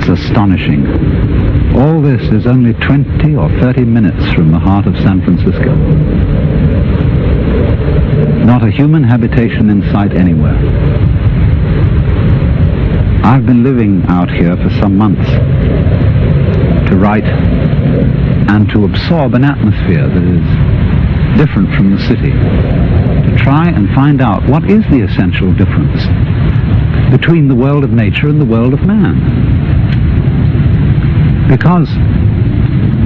It's astonishing. All this is only 20 or 30 minutes from the heart of San Francisco. Not a human habitation in sight anywhere. I've been living out here for some months to write and to absorb an atmosphere that is different from the city, to try and find out what is the essential difference between the world of nature and the world of man. Because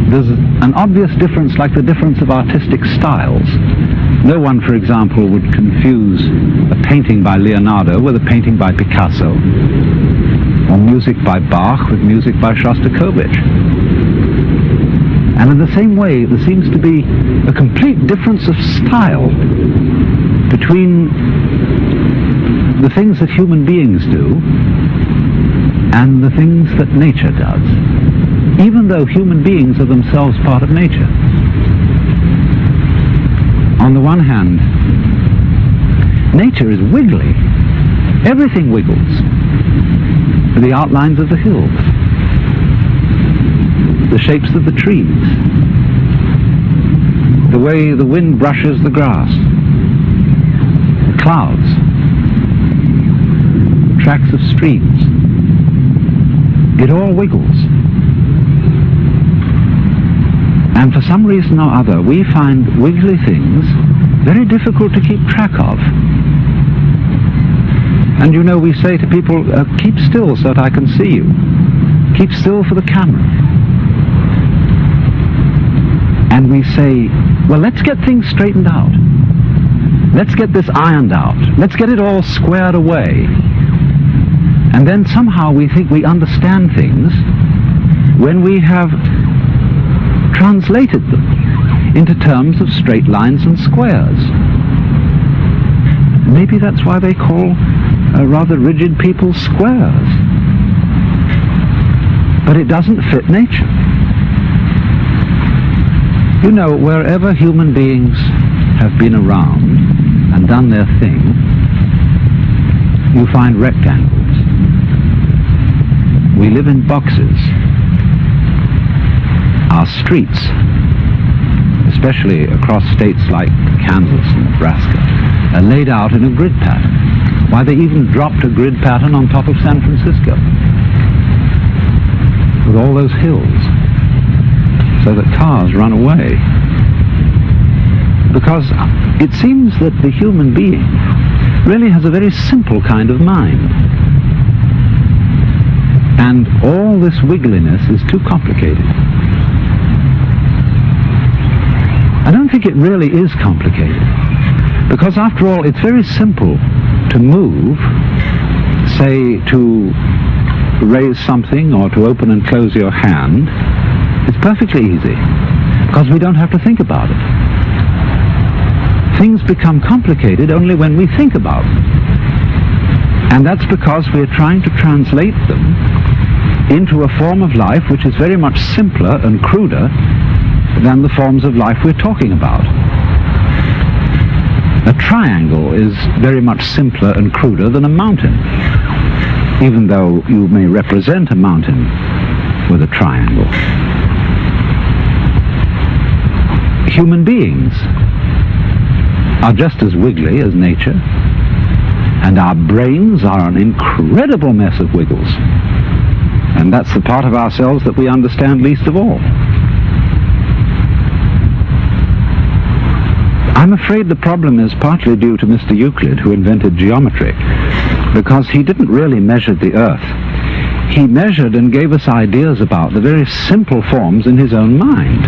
there's an obvious difference, like the difference of artistic styles. No one, for example, would confuse a painting by Leonardo with a painting by Picasso, or music by Bach with music by Shostakovich. And in the same way, there seems to be a complete difference of style between the things that human beings do and the things that nature does, even though human beings are themselves part of nature. On the one hand, nature is wiggly. Everything wiggles. The outlines of the hills, the shapes of the trees, the way the wind brushes the grass, the clouds, tracks of streams. It all wiggles. And for some reason or other, we find wiggly things very difficult to keep track of. And you know, we say to people, keep still so that I can see you. Keep still for the camera. And we say, well, let's get things straightened out. Let's get this ironed out. Let's get it all squared away. And then somehow we think we understand things when we have translated them into terms of straight lines and squares. Maybe that's why they call rather rigid people squares. But it doesn't fit nature. You know, wherever human beings have been around and done their thing, you find rectangles. We live in boxes. Our streets, especially across states like Kansas and Nebraska, are laid out in a grid pattern. Why, they even dropped a grid pattern on top of San Francisco with all those hills so that cars run away. Because it seems that the human being really has a very simple kind of mind. And all this wiggliness is too complicated. I don't think it really is complicated. Because after all, it's very simple to move, say to raise something or to open and close your hand. It's perfectly easy, because we don't have to think about it. Things become complicated only when we think about them. And that's because we're trying to translate them into a form of life which is very much simpler and cruder than the forms of life we're talking about. A triangle is very much simpler and cruder than a mountain, even though you may represent a mountain with a triangle. Human beings are just as wiggly as nature, and our brains are an incredible mess of wiggles. And that's the part of ourselves that we understand least of all. I'm afraid the problem is partly due to Mr. Euclid, who invented geometry, because he didn't really measure the Earth. He measured and gave us ideas about the very simple forms in his own mind.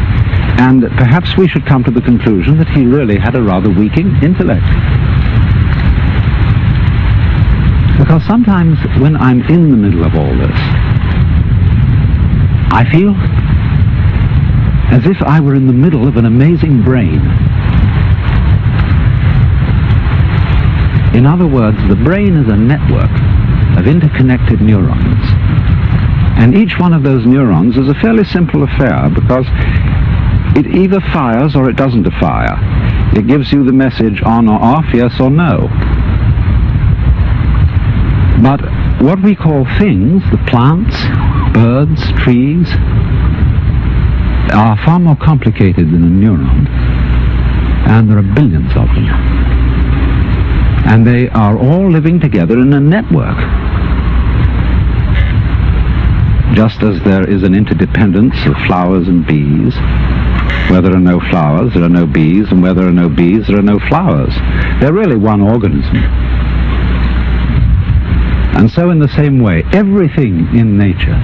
And perhaps we should come to the conclusion that he really had a rather weak intellect. Because sometimes when I'm in the middle of all this, I feel as if I were in the middle of an amazing brain. In other words, the brain is a network of interconnected neurons. And each one of those neurons is a fairly simple affair, because it either fires or it doesn't fire. It gives you the message on or off, yes or no. But what we call things, the plants, birds, trees, are far more complicated than a neuron, and there are billions of them. And they are all living together in a network. Just as there is an interdependence of flowers and bees, where there are no flowers, there are no bees, and where there are no bees, there are no flowers. They're really one organism. And so in the same way, everything in nature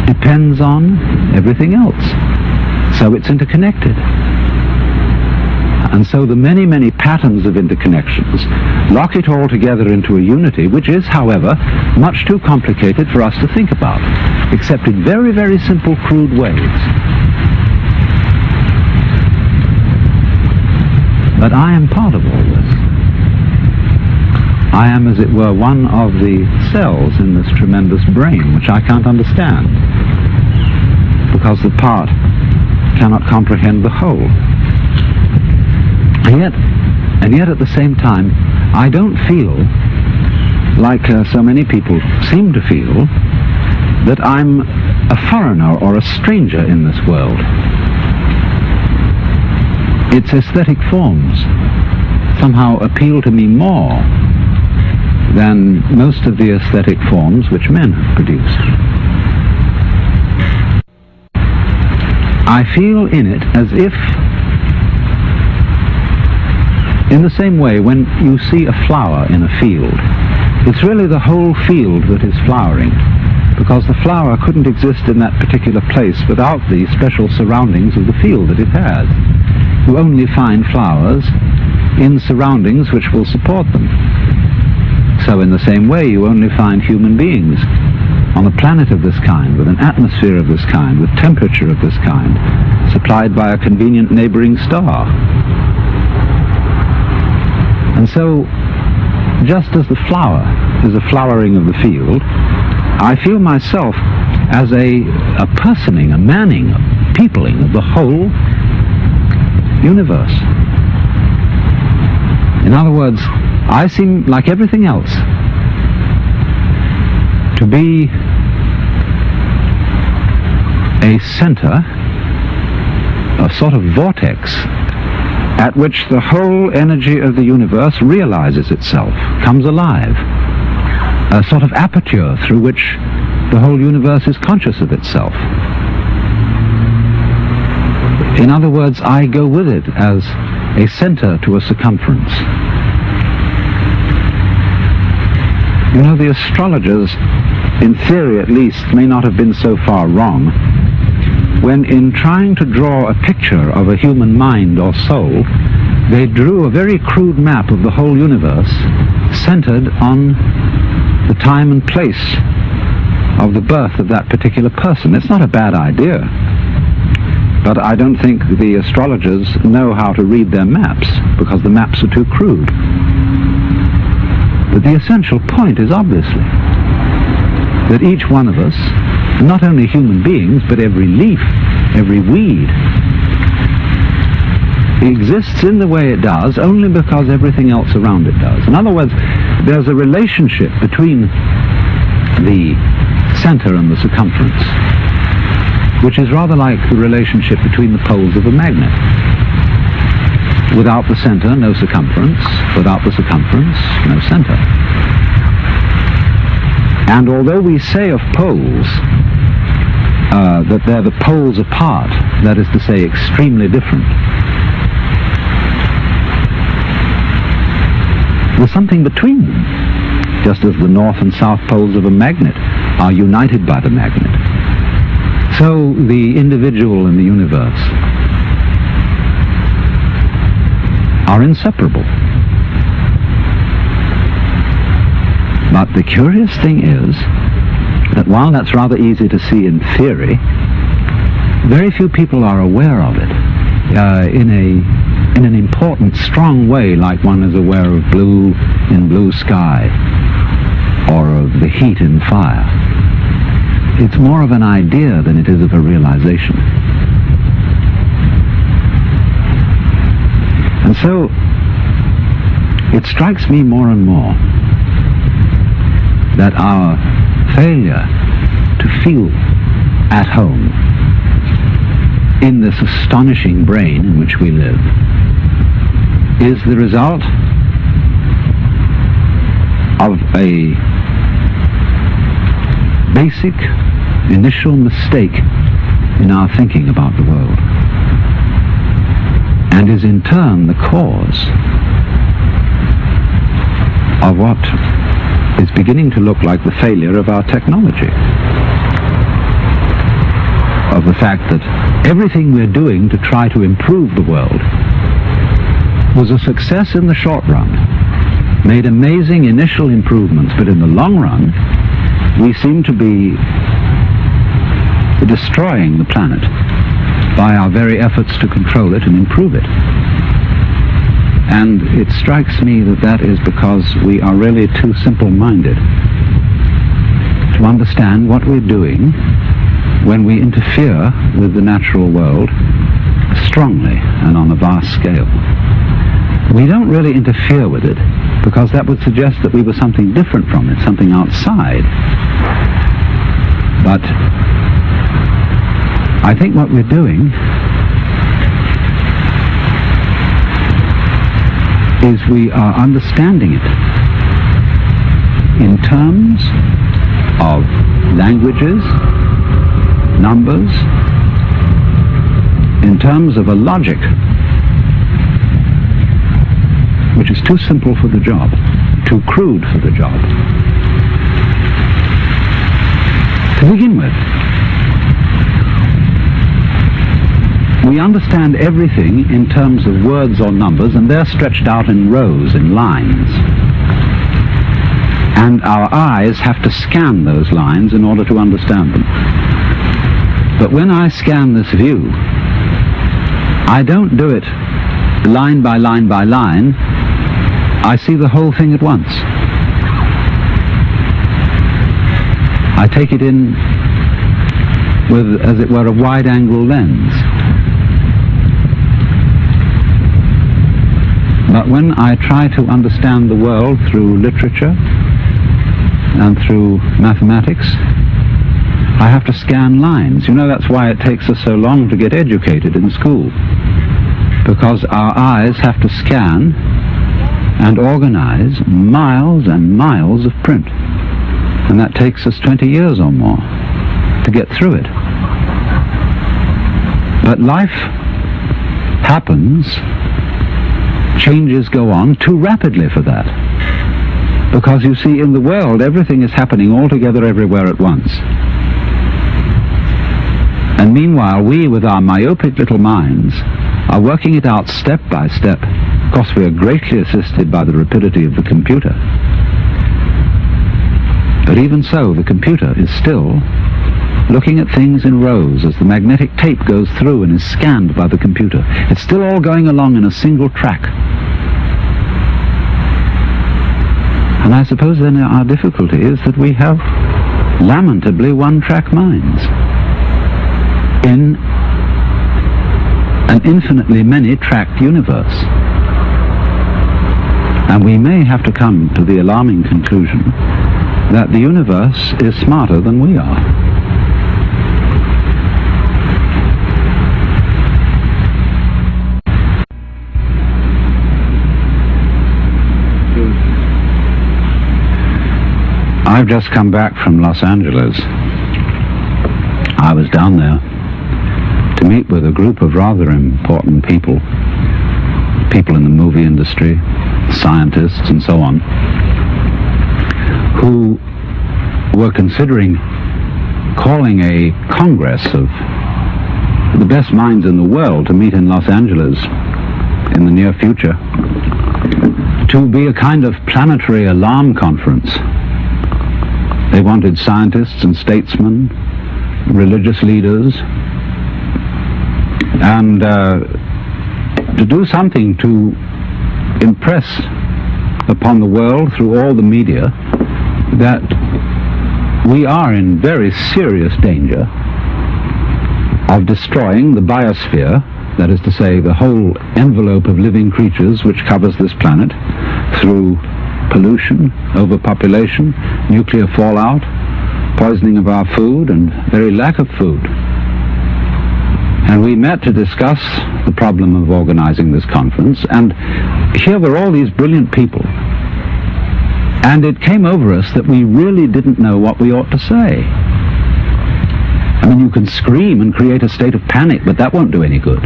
depends on everything else. So it's interconnected. And so the many, many patterns of interconnections lock it all together into a unity, which is, however, much too complicated for us to think about, except in very, very simple, crude ways. But I am part of all this. I am, as it were, one of the cells in this tremendous brain, which I can't understand, because the part cannot comprehend the whole. And yet at the same time, I don't feel, like so many people seem to feel, that I'm a foreigner or a stranger in this world. Its aesthetic forms somehow appeal to me more than most of the aesthetic forms which men have produced. I feel in it as if, in the same way, when you see a flower in a field, it's really the whole field that is flowering, because the flower couldn't exist in that particular place without the special surroundings of the field that it has. You only find flowers in surroundings which will support them. So in the same way, you only find human beings on a planet of this kind, with an atmosphere of this kind, with temperature of this kind, supplied by a convenient neighboring star. And so, just as the flower is a flowering of the field, I feel myself as a personing, a manning, a peopling of the whole universe. In other words, I seem, like everything else, to be a center, a sort of vortex, at which the whole energy of the universe realizes itself, comes alive, a sort of aperture through which the whole universe is conscious of itself. In other words, I go with it as a center to a circumference. You know, the astrologers, in theory at least, may not have been so far wrong when, in trying to draw a picture of a human mind or soul, they drew a very crude map of the whole universe centered on the time and place of the birth of that particular person. It's not a bad idea, but I don't think the astrologers know how to read their maps, because the maps are too crude. But the essential point is obviously that each one of us, not only human beings, but every leaf, every weed, exists in the way it does only because everything else around it does. In other words, there's a relationship between the center and the circumference, which is rather like the relationship between the poles of a magnet. Without the center, no circumference. Without the circumference, no center. And although we say of poles that they're the poles apart, that is to say, extremely different, there's something between them, just as the north and south poles of a magnet are united by the magnet. So the individual and the universe are inseparable. But the curious thing is that while that's rather easy to see in theory, very few people are aware of it in an important, strong way, like one is aware of blue in blue sky or of the heat in fire. It's more of an idea than it is of a realization. And so it strikes me more and more that our failure to feel at home in this astonishing brain in which we live is the result of a basic initial mistake in our thinking about the world, and is in turn the cause of what is beginning to look like the failure of our technology, of the fact that everything we're doing to try to improve the world was a success in the short run, made amazing initial improvements, but in the long run we seem to be destroying the planet by our very efforts to control it and improve it. And it strikes me that that is because we are really too simple-minded to understand what we're doing when we interfere with the natural world strongly and on a vast scale. We don't really interfere with it because that would suggest that we were something different from it, something outside. But I think what we're doing is we are understanding it in terms of languages, numbers, in terms of a logic which is too simple for the job, too crude for the job. To begin with, we understand everything in terms of words or numbers, and they're stretched out in rows, in lines. And our eyes have to scan those lines in order to understand them. But when I scan this view, I don't do it line by line by line. I see the whole thing at once. I take it in with, as it were, a wide-angle lens. But when I try to understand the world through literature and through mathematics, I have to scan lines. You know, that's why it takes us so long to get educated in school, because our eyes have to scan and organize miles and miles of print, and that takes us 20 years or more to get through it. But life happens, changes go on too rapidly for that, because you see, in the world everything is happening all together everywhere at once. And meanwhile we, with our myopic little minds, are working it out step by step. Of course, we are greatly assisted by the rapidity of the computer. But even so, the computer is still looking at things in rows as the magnetic tape goes through and is scanned by the computer. It's still all going along in a single track. And I suppose then our difficulty is that we have lamentably one-track minds in an infinitely many-tracked universe. And we may have to come to the alarming conclusion that the universe is smarter than we are. I've just come back from Los Angeles. I was down there to meet with a group of rather important people in the movie industry, scientists and so on, who were considering calling a congress of the best minds in the world to meet in Los Angeles in the near future, to be a kind of planetary alarm conference. They wanted scientists and statesmen, religious leaders, and to do something to impress upon the world through all the media that we are in very serious danger of destroying the biosphere, that is to say, the whole envelope of living creatures which covers this planet, through pollution, overpopulation, nuclear fallout, poisoning of our food and very lack of food. And we met to discuss the problem of organizing this conference, and here were all these brilliant people. And it came over us that we really didn't know what we ought to say. I mean, you can scream and create a state of panic, but that won't do any good.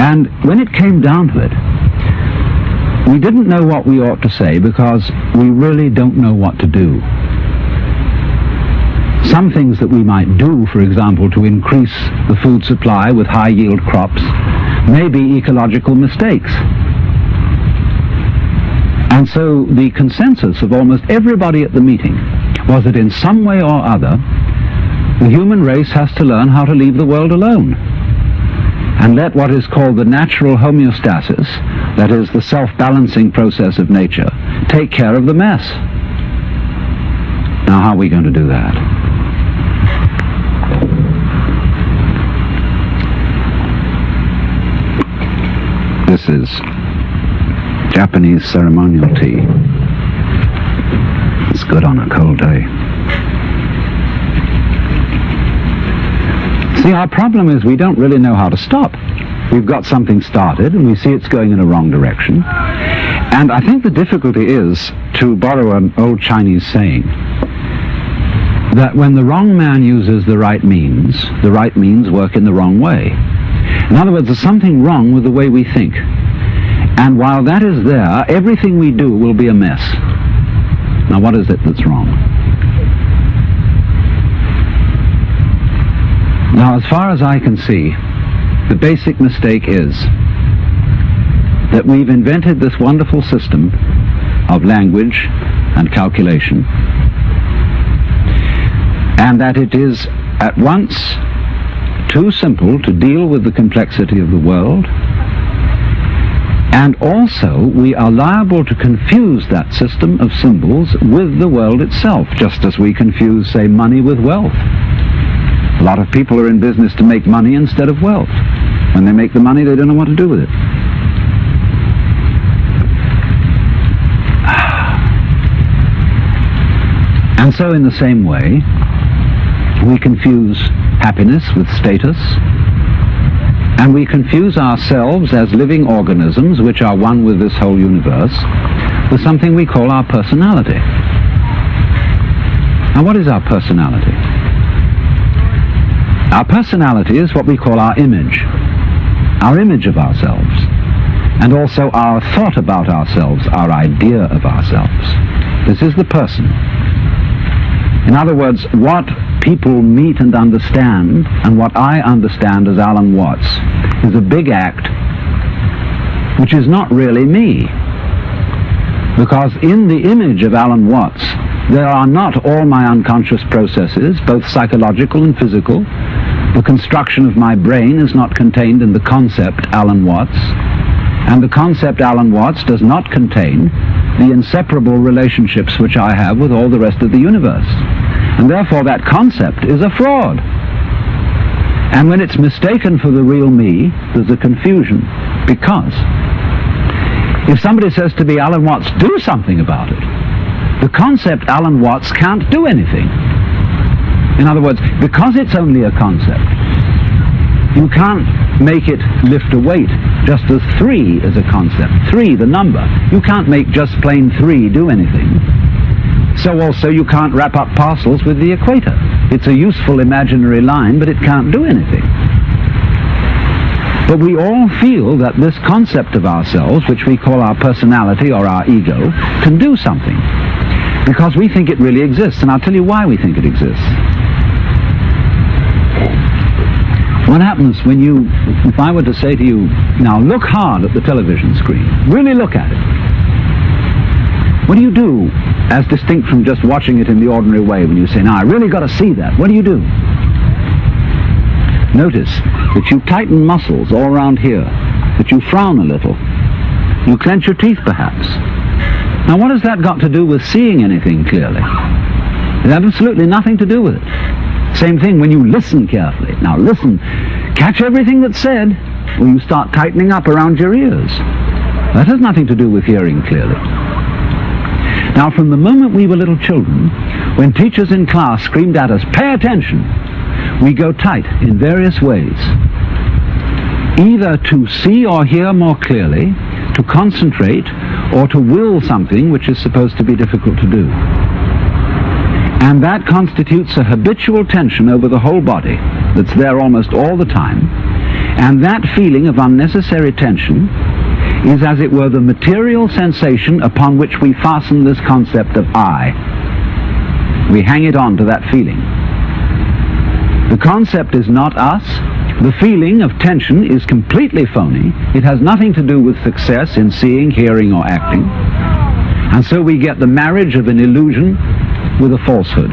And when it came down to it, we didn't know what we ought to say because we really don't know what to do. Some things that we might do, for example, to increase the food supply with high-yield crops, may be ecological mistakes. And so the consensus of almost everybody at the meeting was that in some way or other, the human race has to learn how to leave the world alone and let what is called the natural homeostasis, that is the self-balancing process of nature, take care of the mess. Now, how are we going to do that? This is Japanese ceremonial tea. It's good on a cold day. See, our problem is we don't really know how to stop. We've got something started and we see it's going in a wrong direction. And I think the difficulty is, to borrow an old Chinese saying, that when the wrong man uses the right means work in the wrong way. In other words, there's something wrong with the way we think. And while that is there, everything we do will be a mess. Now, what is it that's wrong? Now, as far as I can see, the basic mistake is that we've invented this wonderful system of language and calculation, and that it is at once too simple to deal with the complexity of the world, and also we are liable to confuse that system of symbols with the world itself, just as we confuse, say, money with wealth. A lot of people are in business to make money instead of wealth. When they make the money, they don't know what to do with it. And so in the same way, we confuse happiness with status, and we confuse ourselves as living organisms, which are one with this whole universe, with something we call our personality. Now, what is our personality? Our personality is what we call our image of ourselves, and also our thought about ourselves, our idea of ourselves. This is the person. In other words, what people meet and understand, and what I understand as Alan Watts, is a big act which is not really me. Because in the image of Alan Watts, there are not all my unconscious processes, both psychological and physical. The construction of my brain is not contained in the concept Alan Watts, and the concept Alan Watts does not contain the inseparable relationships which I have with all the rest of the universe. And therefore that concept is a fraud. And when it's mistaken for the real me, there's a confusion. Because if somebody says to me, Alan Watts, do something about it, the concept Alan Watts can't do anything. In other words, because it's only a concept, you can't make it lift a weight, just as 3 is a concept. 3, the number. You can't make just plain 3 do anything. So also you can't wrap up parcels with the equator. It's a useful imaginary line, but it can't do anything. But we all feel that this concept of ourselves, which we call our personality or our ego, can do something, because we think it really exists. And I'll tell you why we think it exists. What happens when if I were to say to you, now look hard at the television screen, really look at it. What do you do as distinct from just watching it in the ordinary way when you say, now I really got to see that? What do you do? Notice that you tighten muscles all around here, that you frown a little, you clench your teeth perhaps. Now what has that got to do with seeing anything clearly? It has absolutely nothing to do with it. Same thing when you listen carefully. Now listen, catch everything that's said, or you start tightening up around your ears. That has nothing to do with hearing clearly. Now, from the moment we were little children, when teachers in class screamed at us, "Pay attention!" we go tight in various ways, either to see or hear more clearly, to concentrate, or to will something which is supposed to be difficult to do. And that constitutes a habitual tension over the whole body that's there almost all the time. And that feeling of unnecessary tension is, as it were, the material sensation upon which we fasten this concept of I. We hang it on to that feeling. The concept is not us. The feeling of tension is completely phony. It has nothing to do with success in seeing, hearing, or acting. And so we get the marriage of an illusion with a falsehood,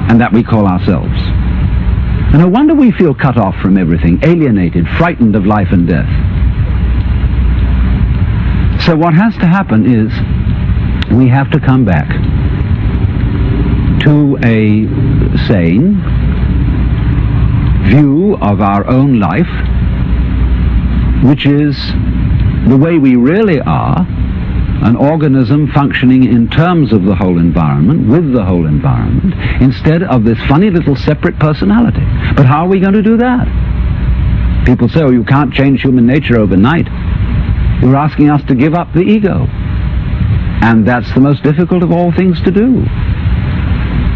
and that we call ourselves. And no wonder we feel cut off from everything, alienated, frightened of life and death. So what has to happen is we have to come back to a sane view of our own life, which is the way we really are, an organism functioning in terms of the whole environment, with the whole environment, instead of this funny little separate personality. But how are we going to do that? People say, oh, you can't change human nature overnight. You're asking us to give up the ego. And that's the most difficult of all things to do.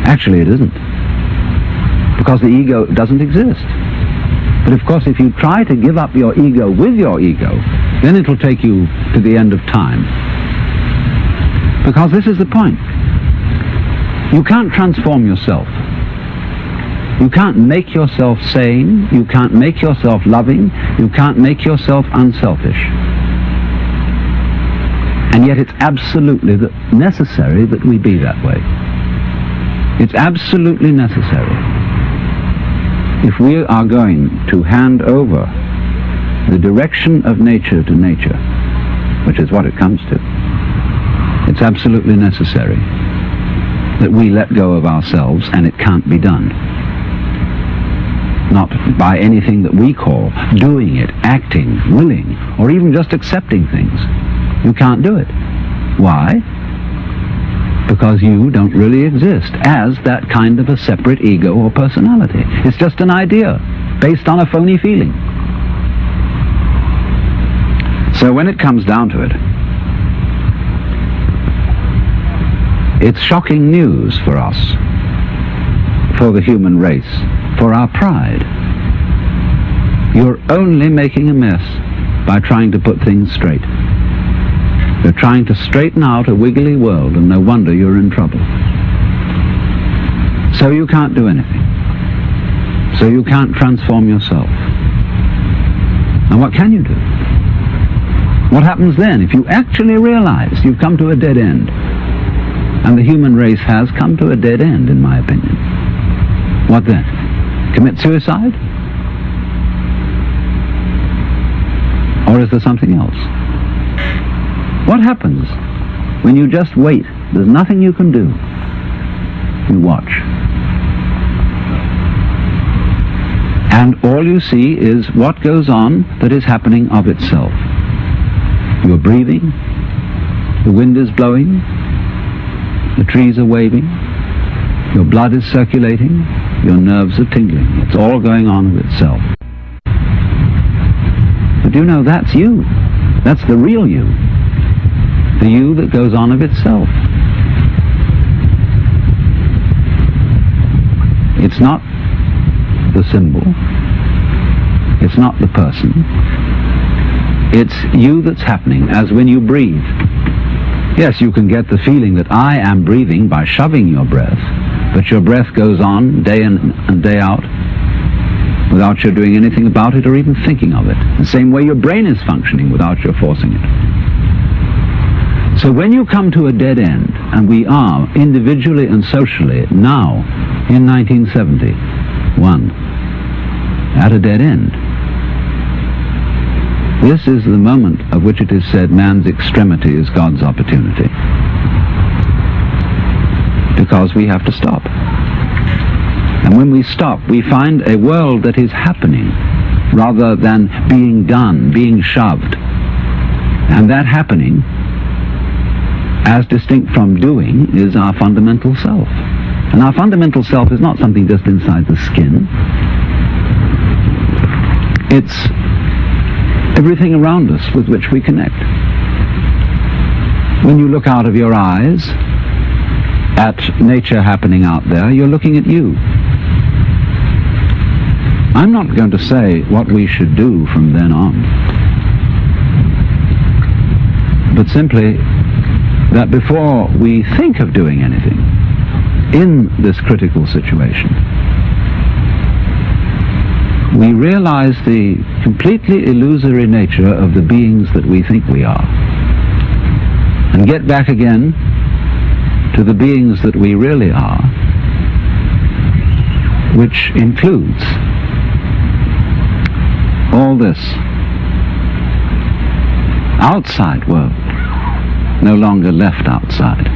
Actually, it isn't, because the ego doesn't exist. But of course, if you try to give up your ego with your ego, then it'll take you to the end of time. Because this is the point. You can't transform yourself. You can't make yourself sane. You can't make yourself loving. You can't make yourself unselfish. And yet it's absolutely necessary that we be that way. It's absolutely necessary. If we are going to hand over the direction of nature to nature, which is what it comes to, it's absolutely necessary that we let go of ourselves, and it can't be done. Not by anything that we call doing it, acting, willing, or even just accepting things. You can't do it. Why? Because you don't really exist as that kind of a separate ego or personality. It's just an idea based on a phony feeling. So when it comes down to it, it's shocking news for us, for the human race, for our pride. You're only making a mess by trying to put things straight. You're trying to straighten out a wiggly world, and no wonder you're in trouble. So you can't do anything. So you can't transform yourself. And what can you do? What happens then if you actually realize you've come to a dead end? And the human race has come to a dead end, in my opinion. What then? Commit suicide? Or is there something else? What happens when you just wait? There's nothing you can do. You watch. And all you see is what goes on that is happening of itself. You're breathing, the wind is blowing, the trees are waving, your blood is circulating, your nerves are tingling. It's all going on of itself. But you know, that's you. That's the real you. The you that goes on of itself. It's not the symbol. It's not the person. It's you that's happening, as when you breathe. Yes, you can get the feeling that I am breathing by shoving your breath, but your breath goes on day in and day out without your doing anything about it or even thinking of it. The same way your brain is functioning without your forcing it. So when you come to a dead end, and we are individually and socially now in 1971 at a dead end, this is the moment of which it is said man's extremity is God's opportunity. Because we have to stop. And when we stop, we find a world that is happening rather than being done, being shoved. And that happening as distinct from doing, is our fundamental self. And our fundamental self is not something just inside the skin. It's everything around us with which we connect. When you look out of your eyes at nature happening out there, you're looking at you. I'm not going to say what we should do from then on, but simply that before we think of doing anything in this critical situation, we realize the completely illusory nature of the beings that we think we are, and get back again to the beings that we really are, which includes all this outside world, no longer left outside.